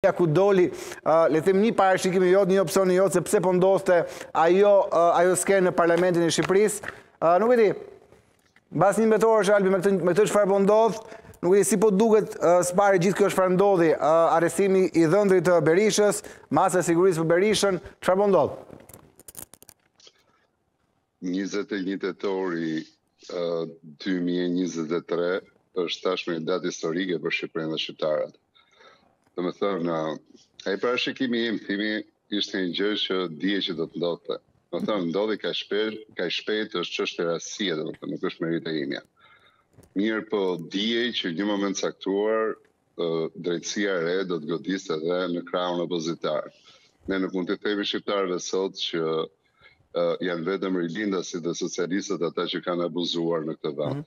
momenta ku doli, le them një parashikim i jot, një opsion i jot, se pse po ndodhte ajo skenë në Parlamentin e Shqipërisë. Nuk e di, mbas 11 orësh, Albi, me këtë çfarë po ndodh, nuk e di si po duket s'pari gjithë kjo çfarë ndodhi, arrestimi i dhëndrit të Berishës, masa e sigurisë për Berishën, çfarë po ndodh? 21 tetori 2023 është tashmë një datë historike për Shqipërinë dhe shqiptarët. Domethënë, ai parashikimi im thimi ishte një gjë që dije që do të ndodhte. Domethënë, ndodhi kaq shpejt është çështje rastësie, domethënë nuk është merite imja. Mirë po dijej që një moment caktuar drejtësia e re do të godiste edhe në krahun opozitar. Ne nuk mund të themi shqiptarëve sot që janë vetëm rilindasit dhe socialistët ata që kanë abuzuar në këtë vend.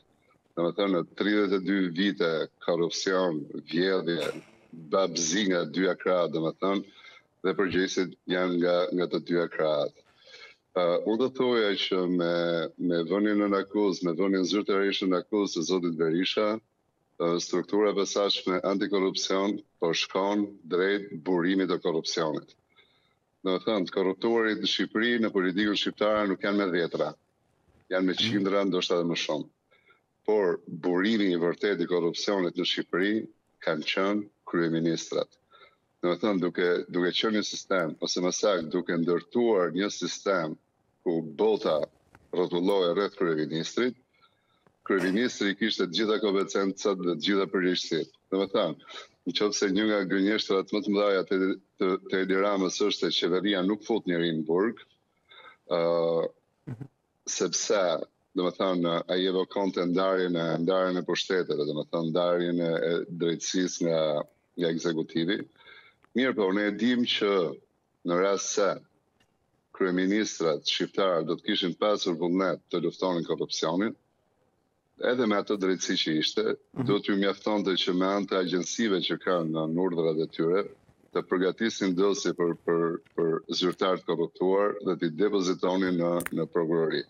Domethënë, në 32 vite korrupsion, vjedhje, babzi nga dyja krahët, domethënë, dhe përgjegjësit janë nga të dyja krahët. Unë do thoja që me vënien në akuzë, me vënien zyrtarisht në akuzë të zotit Berisha, struktura e posaçme antikorrupsion po shkon drejt burimit të korrupsionit. Domethënë, të korruptorit në Shqipëri, në politikën shqiptare nuk janë me dhjetra, janë me qindra, ndoshta edhe më shumë. Por burimi i vërtet i korrupsionit në Shqipëri kanë qenë kryeministrat. Domethënë, duke qenë një sistem, ose më saktë duke ndërtuar një sistem ku bota rrotullohej rreth kryeministrit, kryeministri kishte të gjitha kompetencat dhe të gjitha përgjegjësitë. Domethënë, nëse një nga gënjeshtrat më të mëdha të Edi Ramës është se qeveria nuk fut njerin në burg, sepse domethënë ai evokonte ndarjen e pushteteve, domethënë ndarjen e drejtësisë nga ekzekutivi. Mirë po, ne e dim që në rast se kryeministrat shqiptarë do të kishin pasur vullnet të luftonin korrupsionin, edhe me ato drejtësi që ishte, do t'ju mjaftonte që me anë të agjensive që kanë në urdhrat e tyre, të përgatisin dosje për zyrtar të korruptuar dhe t'i depozitonin në prokurori.